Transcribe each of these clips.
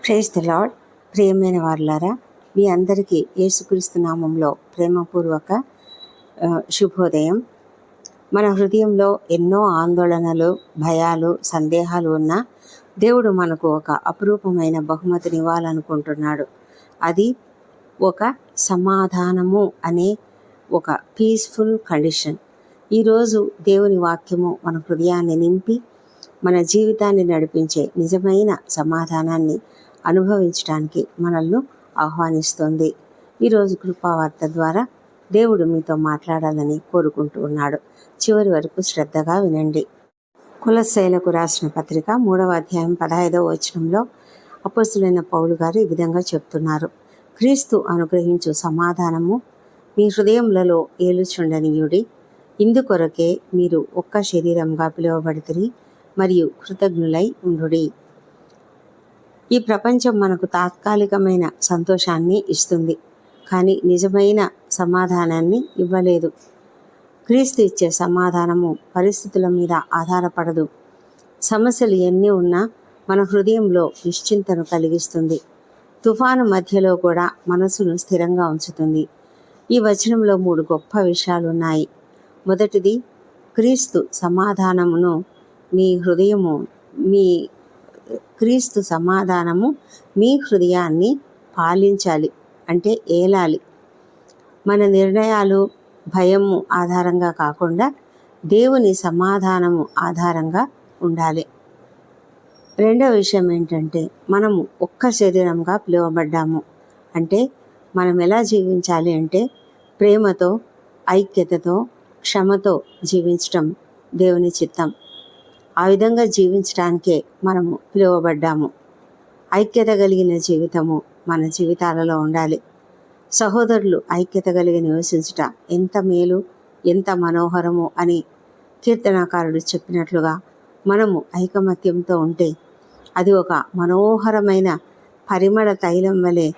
Praise the lord. ప్రియమైన వారులారా, మీ అందరికీ యేసుక్రీస్తు నామంలో ప్రేమపూర్వక శుభోదయం. మన హృదయంలో ఎన్నో ఆందోళనలు, భయాలు, సందేహాలు ఉన్నా దేవుడు మనకు ఒక అపురూపమైన బహుమతిని ఇవ్వాలనుకుంటున్నాడు. అది ఒక సమాధానము అనే ఒక పీస్ఫుల్ కండిషన్. ఈరోజు దేవుని వాక్యము మన హృదయాన్ని నింపి మన జీవితాన్ని నడిపించే నిజమైన సమాధానాన్ని అనుభవించడానికి మనల్ని ఆహ్వానిస్తోంది. ఈరోజు కృపావార్త ద్వారా దేవుడు మీతో మాట్లాడాలని కోరుకుంటూ ఉన్నాడు. చివరి వరకు శ్రద్ధగా వినండి. కొలస్సీలకు రాసిన పత్రిక 3వ అధ్యాయం 15వ వచనంలో అపొస్తలుడైన పౌలు గారు ఈ విధంగా చెప్తున్నారు. క్రీస్తు అనుగ్రహించు సమాధానము మీ హృదయములలో ఏలుచుండనీయుడి. ఇందుకొరకే మీరు ఒక్క శరీరంగా పిలువబడితిరి మరియు కృతజ్ఞులై ఉండుడి. ఈ ప్రపంచం మనకు తాత్కాలికమైన సంతోషాన్ని ఇస్తుంది, కానీ నిజమైన సమాధానాన్ని ఇవ్వలేదు. క్రీస్తు ఇచ్చే సమాధానము పరిస్థితుల మీద ఆధారపడదు. సమస్యలు ఎన్ని ఉన్నా మన హృదయంలో నిశ్చింతను కలిగిస్తుంది. తుఫాను మధ్యలో కూడా మనసును స్థిరంగా ఉంచుతుంది. ఈ వచనంలో 3 గొప్ప విషయాలు ఉన్నాయి. మొదటిది, క్రీస్తు సమాధానము మీ హృదయాన్ని పాలించాలి, అంటే ఏలాలి. మన నిర్ణయాలు భయము ఆధారంగా కాకుండా దేవుని సమాధానము ఆధారంగా ఉండాలి. రెండవ విషయం ఏంటంటే, మనము ఒక్క శరీరంగా పిలువబడ్డాము. అంటే మనం ఎలా జీవించాలి అంటే ప్రేమతో, ఐక్యతతో, క్షమతో జీవించటం దేవుని చిత్తం. ఆ విధంగా జీవించడానికే మనము పిలువబడ్డాము. ఐక్యత కలిగిన జీవితము మన జీవితాలలో ఉండాలి. సహోదరులు ఐక్యత కలిగి నివసించుట ఎంత మేలు, ఎంత మనోహరము అని కీర్తనాకారుడు చెప్పినట్లుగా మనము ఐకమత్యంతో ఉంటే అది ఒక మనోహరమైన పరిమళ తైలం వలె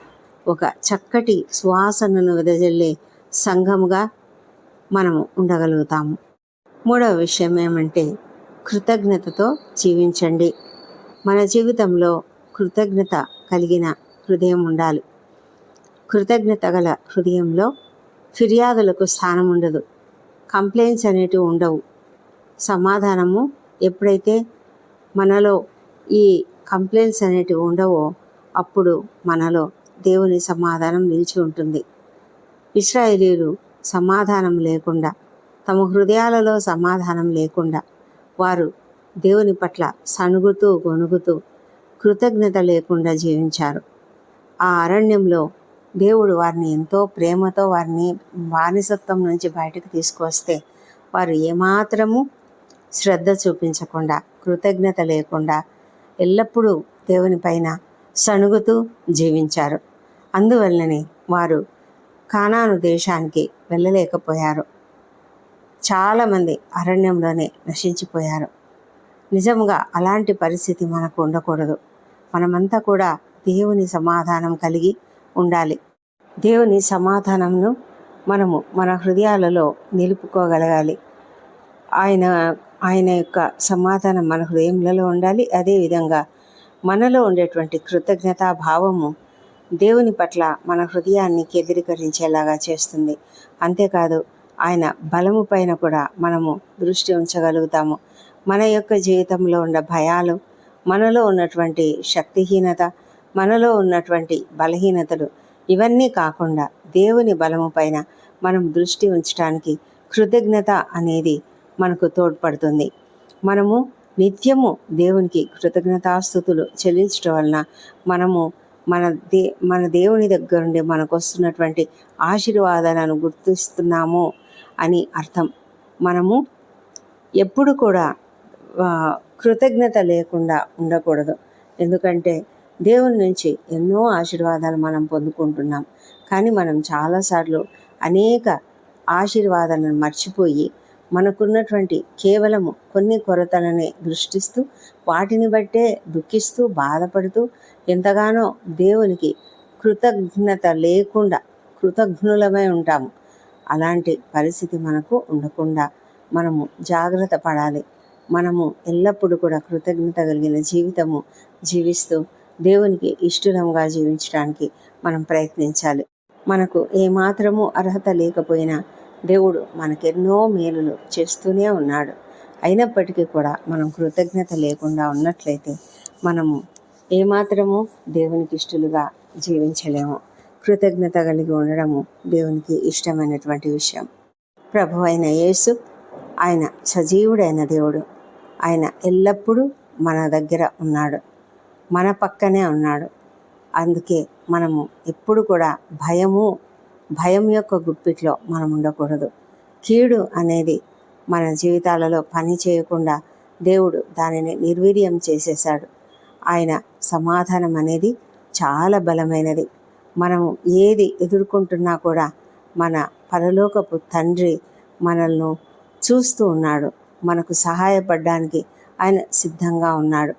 ఒక చక్కటి సువాసనను వెదజల్లే సంఘముగా మనము ఉండగలుగుతాము. మూడవ విషయం ఏమంటే, కృతజ్ఞతతో జీవించండి. మన జీవితంలో కృతజ్ఞత కలిగిన హృదయం ఉండాలి. కృతజ్ఞత గల హృదయంలో ఫిర్యాదులకు స్థానం ఉండదు. కంప్లైంట్స్ అనేటివి ఉండవు. సమాధానము ఎప్పుడైతే మనలో ఈ కంప్లైంట్స్ అనేటివి ఉండవో అప్పుడు మనలో దేవుని సమాధానం నిలిచి ఉంటుంది. ఇశ్రాయేలీయులు సమాధానం లేకుండా, తమ హృదయాలలో సమాధానం లేకుండా వారు దేవుని పట్ల సణుగుతూ గొణుగుతూ కృతజ్ఞత లేకుండా జీవించారు. ఆ అరణ్యంలో దేవుడు వారిని ఎంతో ప్రేమతో వారిని బానిసత్వం నుంచి బయటకు తీసుకువస్తే వారు ఏమాత్రము శ్రద్ధ చూపించకుండా, కృతజ్ఞత లేకుండా ఎల్లప్పుడూ దేవుని పైన సణుగుతూ జీవించారు. అందువల్లనే వారు కానాను దేశానికి వెళ్ళలేకపోయారు. చాలామంది అరణ్యంలోనే నశించిపోయారు. నిజంగా అలాంటి పరిస్థితి మనకు ఉండకూడదు. మనమంతా కూడా దేవుని సమాధానం కలిగి ఉండాలి. దేవుని సమాధానంను మనము మన హృదయాలలో నిలుపుకోగలగాలి. ఆయన యొక్క సమాధానం మన హృదయంలో ఉండాలి. అదేవిధంగా మనలో ఉండేటువంటి కృతజ్ఞతా భావము దేవుని పట్ల మన హృదయాన్ని కేంద్రీకరించేలాగా చేస్తుంది. అంతేకాదు, ఆయన బలము పైన కూడా మనము దృష్టి ఉంచగలుగుతాము. మన యొక్క జీవితంలో ఉన్న భయాలు, మనలో ఉన్నటువంటి శక్తిహీనత, మనలో ఉన్నటువంటి బలహీనతలు ఇవన్నీ కాకుండా దేవుని బలము పైన మనం దృష్టి ఉంచడానికి కృతజ్ఞత అనేది మనకు తోడ్పడుతుంది. మనము నిత్యము దేవునికి కృతజ్ఞతాస్తుతులు చెల్లించడం వలన మనము మన దేవుని దగ్గర నుండి మనకు వస్తున్నటువంటి ఆశీర్వాదాలను గుర్తిస్తున్నాము అని అర్థం. మనము ఎప్పుడు కూడా కృతజ్ఞత లేకుండా ఉండకూడదు. ఎందుకంటే దేవుని నుంచి ఎన్నో ఆశీర్వాదాలు మనం పొందుకుంటున్నాం. కానీ మనం చాలాసార్లు అనేక ఆశీర్వాదాలను మర్చిపోయి మనకున్నటువంటి కేవలము కొన్ని కొరతలనే దృష్టిస్తూ వాటిని బట్టే దుఃఖిస్తూ బాధపడుతూ ఎంతగానో దేవునికి కృతజ్ఞత లేకుండా కృతజ్ఞులమై ఉంటాము. అలాంటి పరిస్థితి మనకు ఉండకుండా మనము జాగ్రత్త పడాలి. మనము ఎల్లప్పుడూ కూడా కృతజ్ఞత కలిగిన జీవితము జీవిస్తూ దేవునికి ఇష్టంగా జీవించడానికి మనం ప్రయత్నించాలి. మనకు ఏమాత్రము అర్హత లేకపోయినా దేవుడు మనకెన్నో మేలులు చేస్తూనే ఉన్నాడు. అయినప్పటికీ కూడా మనం కృతజ్ఞత లేకుండా ఉన్నట్లయితే మనము ఏమాత్రము దేవునికి ఇష్టలుగా జీవించలేము. కృతజ్ఞత కలిగి ఉండడము దేవునికి ఇష్టమైనటువంటి విషయం. ప్రభు అయిన యేసు, ఆయన సజీవుడైన దేవుడు. ఆయన ఎల్లప్పుడూ మన దగ్గర ఉన్నాడు, మన పక్కనే ఉన్నాడు. అందుకే మనము ఎప్పుడు కూడా భయం యొక్క గుప్పిట్లో మనం ఉండకూడదు. కీడు అనేది మన జీవితాలలో పని చేయకుండా దేవుడు దానిని నిర్వీర్యం చేసేశాడు. ఆయన సమాధానం అనేది చాలా బలమైనది. మనము ఏది ఎదుర్కొంటున్నా కూడా మన పరలోకపు తండ్రి మనల్ని చూస్తూ ఉన్నాడు. మనకు సహాయపడడానికి ఆయన సిద్ధంగా ఉన్నాడు.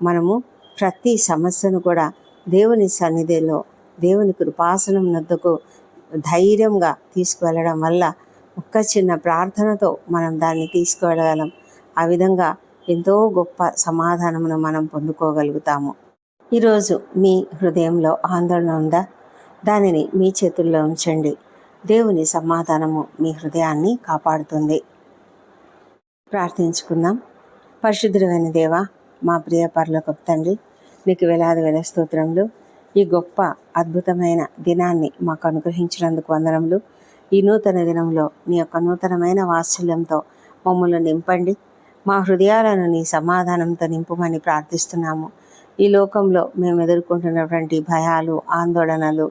మనము ప్రతి సమస్యను కూడా దేవుని సన్నిధిలో, దేవుని కృపాసనం వద్దకు ధైర్యంగా తీసుకువెళ్ళడం వల్ల ఒక్క చిన్న ప్రార్థనతో మనం దాన్ని తీసుకువెళ్ళగలం. ఆ విధంగా ఎంతో గొప్ప సమాధానమును మనం పొందుకోగలుగుతాము. ఈరోజు మీ హృదయంలో ఆందోళన ఉందా? దానిని మీ చేతుల్లో ఉంచండి. దేవుని సమాధానము మీ హృదయాన్ని కాపాడుతుంది. ప్రార్థించుకుందాం. పరిశుద్ధుడైన దేవా, మా ప్రియ పరలోకపు తండ్రి, నీకు వేలాది వేల స్తోత్రములు. ఈ గొప్ప అద్భుతమైన దినాన్ని మాకు అనుగ్రహించినందుకు వందనములు. ఈ నూతన దినంలో నీ యొక్క నూతనమైన వాత్సల్యంతో మమ్మల్ని నింపండి. మా హృదయాలను నీ సమాధానంతో నింపుమని ప్రార్థిస్తున్నాము. ఈ లోకంలో మేము ఎదుర్కొంటున్నటువంటి భయాలు, ఆందోళనలు,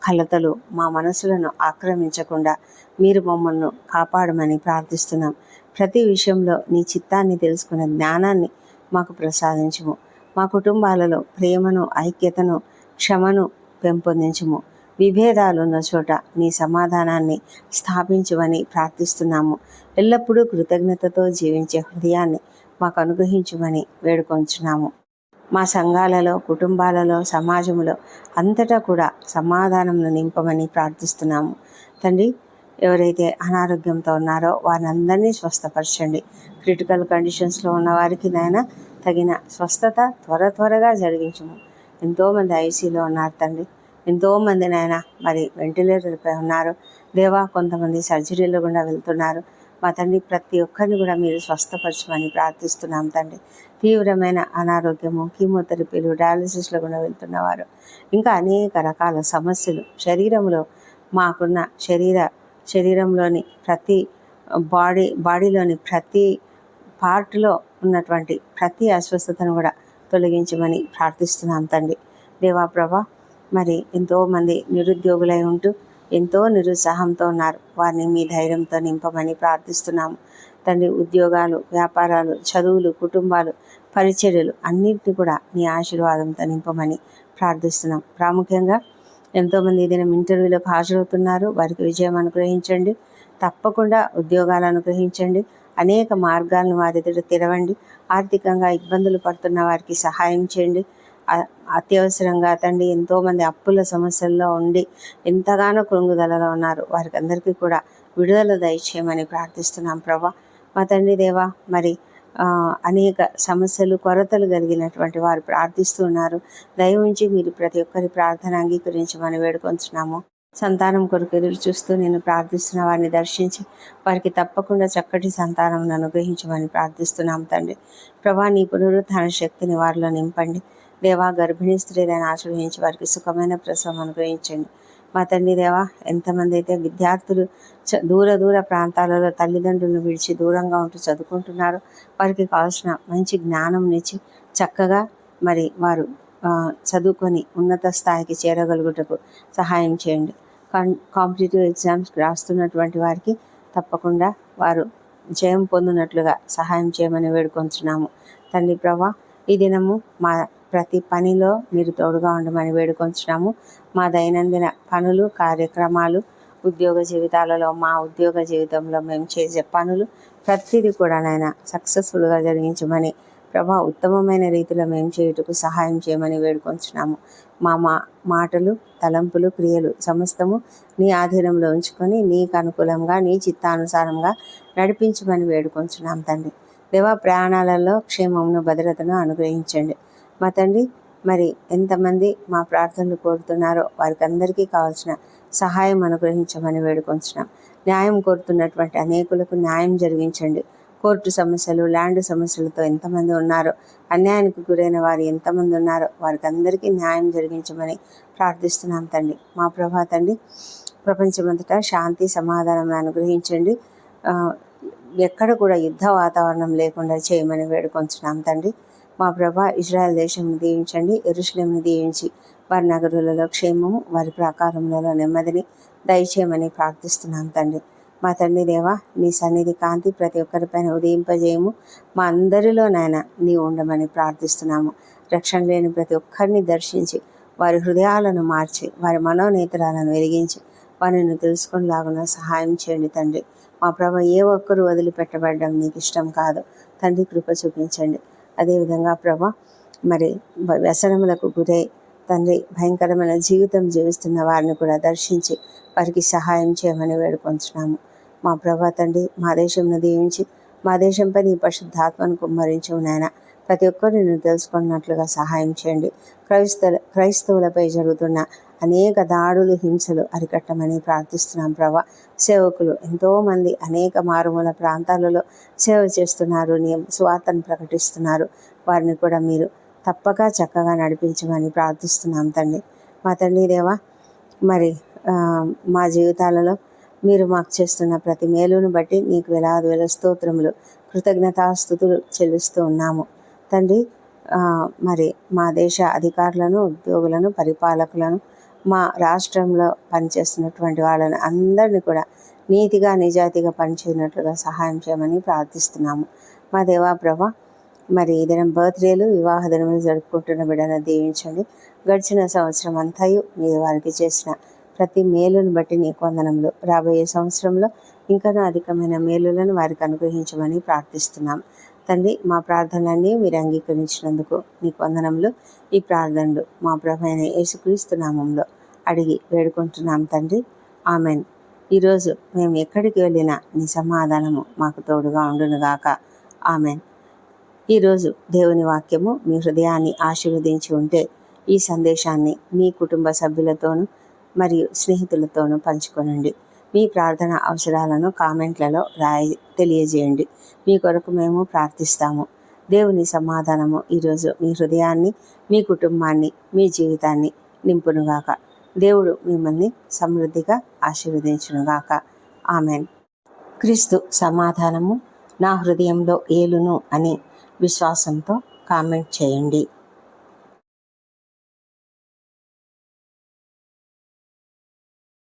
కలతలు మా మనసులను ఆక్రమించకుండా మీరు మమ్మల్ని కాపాడమని ప్రార్థిస్తున్నాం. ప్రతి విషయంలో నీ చిత్తాన్ని తెలుసుకునే జ్ఞానాన్ని మాకు ప్రసాదించుము. మా కుటుంబాలలో ప్రేమను, ఐక్యతను, క్షమను పెంపొందించుము. విభేదాలు ఉన్న చోట నీ సమాధానాన్ని స్థాపించమని ప్రార్థిస్తున్నాము. ఎల్లప్పుడూ కృతజ్ఞతతో జీవించే హృదయాన్ని మాకు అనుగ్రహించమని వేడుకొంచున్నాము. మా సంఘాలలో, కుటుంబాలలో, సమాజంలో అంతటా కూడా సమాధానంను నింపమని ప్రార్థిస్తున్నాము. తండ్రి, ఎవరైతే అనారోగ్యంతో ఉన్నారో వారిని స్వస్థపరచండి. క్రిటికల్ కండిషన్స్లో ఉన్న వారికి నాయన తగిన స్వస్థత త్వరగా జరిగించము. ఎంతోమంది ఐసీలో ఉన్నారు తండ్రి. ఎంతోమంది నాయన మరి వెంటిలేటర్పై ఉన్నారు దేవా. కొంతమంది సర్జరీలో గుండా వెళ్తున్నారు. మా తండ్రి, ప్రతి ఒక్కరిని కూడా మీరు స్వస్థపరచమని ప్రార్థిస్తున్నాం తండ్రి. తీవ్రమైన అనారోగ్యము, కీమోథెరపీలు, డయాలసిస్లో కూడా వెళ్తున్నవారు, ఇంకా అనేక రకాల సమస్యలు, శరీరంలో మాకున్న శరీరంలోని ప్రతి బాడీలోని ప్రతి పార్ట్లో ఉన్నటువంటి ప్రతి అస్వస్థతను కూడా తొలగించమని ప్రార్థిస్తున్నాం తండ్రి. దేవా ప్రభా, మరి ఎంతోమంది నిరుద్యోగులై ఉంటూ ఎంతో నిరుత్సాహంతో ఉన్నారు. వారిని మీ ధైర్యంతో నింపమని ప్రార్థిస్తున్నాము తండ్రి. ఉద్యోగాలు, వ్యాపారాలు, చదువులు, కుటుంబాలు, పరిచర్యలు అన్నింటినీ కూడా నీ ఆశీర్వాదంతో నింపమని ప్రార్థిస్తున్నాం. ప్రాముఖ్యంగా ఎంతోమంది ఈ దినం ఇంటర్వ్యూలకు హాజరవుతున్నారు. వారికి విజయం అనుగ్రహించండి. తప్పకుండా ఉద్యోగాలు అనుగ్రహించండి. అనేక మార్గాలను వారి ఎదుట తెరవండి. ఆర్థికంగా ఇబ్బందులు పడుతున్న వారికి సహాయం చేయండి. అత్యవసరంగా తండ్రి ఎంతోమంది అప్పుల సమస్యల్లో ఉండి ఎంతగానో కృంగుదలలో ఉన్నారు. వారికి అందరికీ కూడా విడుదల దయచేయమని ప్రార్థిస్తున్నాం ప్రభా. మా తండ్రి దేవా, మరి అనేక సమస్యలు, కొరతలు కలిగినటువంటి వారు ప్రార్థిస్తూ ఉన్నారు. దయ ఉంచి మీరు ప్రతి ఒక్కరి ప్రార్థన అంగీకరించమని వేడుకొంచున్నాము. సంతానం కొరకు ఎదురు చూస్తూ నేను ప్రార్థిస్తున్న వారిని దర్శించి వారికి తప్పకుండా చక్కటి సంతానం అనుగ్రహించమని ప్రార్థిస్తున్నాం తండ్రి. ప్రభా, నీ పునరుత్థాన శక్తిని వారిలో నింపండి దేవా. గర్భిణీ స్త్రీలను ఆశ్రయించి వారికి సుఖమైన ప్రసవం అనుగ్రహించండి. మా తండ్రి దేవా, ఎంతమంది అయితే విద్యార్థులు దూర ప్రాంతాలలో తల్లిదండ్రులను విడిచి దూరంగా ఉంటూ చదువుకుంటున్నారో వారికి కావాల్సిన మంచి జ్ఞానం ఇచ్చి చక్కగా మరి వారు చదువుకొని ఉన్నత స్థాయికి చేరగలుగుటకు సహాయం చేయండి. కాంపిటేటివ్ ఎగ్జామ్స్ రాస్తున్నటువంటి వారికి తప్పకుండా వారు జయం పొందినట్లుగా సహాయం చేయమని వేడుకొంచున్నాము తండ్రి ప్రభా. ఈ దినము మా ప్రతి పనిలో మీరు తోడుగా ఉండమని వేడుకొంచున్నాము. మా దైనందిన పనులు, కార్యక్రమాలు, ఉద్యోగ జీవితాలలో, మా ఉద్యోగ జీవితంలో మేము చేసే పనులు ప్రతిదీ కూడా నాయన సక్సెస్ఫుల్గా జరిగించమని ప్రభా, ఉత్తమమైన రీతిలో మేము చేయుటకు సహాయం చేయమని వేడుకొంచున్నాము. మా మాటలు, తలంపులు, క్రియలు సమస్తము నీ ఆధీనంలో ఉంచుకొని నీకు అనుకూలంగా, నీ చిత్తానుసారంగా నడిపించమని వేడుకొంచున్నాం తండ్రి దేవా. ప్రయాణాలలో క్షేమమును, భద్రతను అనుగ్రహించండి మా తండ్రి. మరి ఎంతమంది మా ప్రార్థనలు కోరుతున్నారో వారికి అందరికీ కావాల్సిన సహాయం అనుగ్రహించమని వేడుకొంచున్నాం. న్యాయం కోరుతున్నటువంటి అనేకులకు న్యాయం జరిగించండి. కోర్టు సమస్యలు, ల్యాండ్ సమస్యలతో ఎంతమంది ఉన్నారో, అన్యాయానికి గురైన వారు ఎంతమంది ఉన్నారో వారికి అందరికీ న్యాయం జరిగించమని ప్రార్థిస్తున్నాం తండ్రి. మా ప్రభా తండ్రి, ప్రపంచమంతటా శాంతి సమాధానం అనుగ్రహించండి. ఎక్కడ కూడా యుద్ధ వాతావరణం లేకుండా చేయమని వేడుకొంచున్నాం తండ్రి. మా ప్రభా, ఇజ్రాయెల్ దేశంను దీవించండి. యెరూషలేమును దీవించి వారి నగరులలో క్షేమము, వారి ప్రాకారములలో నెమ్మదిని దయచేయమని ప్రార్థిస్తున్నాం తండ్రి. మా తండ్రి దేవా, నీ సన్నిధి కాంతి ప్రతి ఒక్కరిపైన ఉదయింపజేయము. మా అందరిలో నాయన నీ ఉండమని ప్రార్థిస్తున్నాము. రక్షణ లేని ప్రతి ఒక్కరిని దర్శించి వారి హృదయాలను మార్చి వారి మనోనేత్రాలను వెలిగించి వారిని తెలుసుకునేలాగున సహాయం చేయండి తండ్రి. మా ప్రభు, ఏ ఒక్కరు వదిలిపెట్టబడడం నీకు ఇష్టం కాదు తండ్రి. కృప చూపించండి. అదేవిధంగా ప్రభా, మరి వ్యసనములకు గురై తండ్రి భయంకరమైన జీవితం జీవిస్తున్న వారిని కూడా దర్శించి వారికి సహాయం చేయమని వేడుకొంచున్నాము. మా ప్రభా తండ్రి, మా దేశంను దీవించి మా దేశంపై నీ పరిశుద్ధాత్మను కుమ్మరించు నాయన. ప్రతి ఒక్కరు నిన్ను తెలుసుకున్నట్లుగా సహాయం చేయండి. క్రైస్తవులపై జరుగుతున్న అనేక దాడులు, హింసలు అరికట్టమని ప్రార్థిస్తున్నాం ప్రభా. సేవకులు ఎంతోమంది అనేక మారుమూల ప్రాంతాలలో సేవ చేస్తున్నారు, నీ స్వార్థను ప్రకటిస్తున్నారు. వారిని కూడా మీరు తప్పక చక్కగా నడిపించమని ప్రార్థిస్తున్నాం తండ్రి. మా తండ్రి దేవా, మరి మా జీవితాలలో మీరు మాకు చేస్తున్న ప్రతి మేలును బట్టి నీకు వేల స్తోత్రములు, కృతజ్ఞతాస్తుతులు చెల్లిస్తూ ఉన్నాము తండ్రి. మరి మా దేశ అధికారులను, ఉద్యోగులను, పరిపాలకులను, మా రాష్ట్రంలో పనిచేస్తున్నటువంటి వాళ్ళని అందరినీ కూడా నీతిగా నిజాయితీగా పనిచేయనట్లుగా సహాయం చేయమని ప్రార్థిస్తున్నాము. మా దేవా ప్రభా, మరి ఈ దినం బర్త్డేలు, వివాహ దినములు జరుపుకుంటున్న బిడ్డలను దీవించండి. గడిచిన సంవత్సరం అంతయు మీరు వారికి చేసిన ప్రతి మేలును బట్టి నీకు వందనములు. రాబోయే సంవత్సరంలో ఇంకనూ అధికమైన మేలులను వారికి అనుగ్రహించమని ప్రార్థిస్తున్నాం తండ్రి. మా ప్రార్థనలన్నీ మీరు అంగీకరించినందుకు నీకు వందనములు. ఈ ప్రార్థనలు మా ప్రభువైన యేసుక్రీస్తు నామంలో అడిగి వేడుకుంటున్నాం తండ్రి. ఆమెన్. ఈరోజు మేము ఎక్కడికి వెళ్ళినా నీ సమాధానము మాకు తోడుగా ఉండునుగాక. ఆమెన్. ఈరోజు దేవుని వాక్యము మీ హృదయాన్ని ఆశీర్వదించి ఉంటే ఈ సందేశాన్ని మీ కుటుంబ సభ్యులతోనూ మరియు స్నేహితులతోనూ పంచుకొనండి. మీ ప్రార్థన అవసరాలను కామెంట్లలో తెలియజేయండి. మీ కొరకు మేము ప్రార్థిస్తాము. దేవుని సమాధానము ఈరోజు మీ హృదయాన్ని, మీ కుటుంబాన్ని, మీ జీవితాన్ని నింపునుగాక. దేవుడు మిమ్మల్ని సమృద్ధిగా ఆశీర్వదించునుగాక. ఆమెన్. క్రీస్తు సమాధానము నా హృదయంలో ఏలును అని విశ్వాసంతో కామెంట్ చేయండి.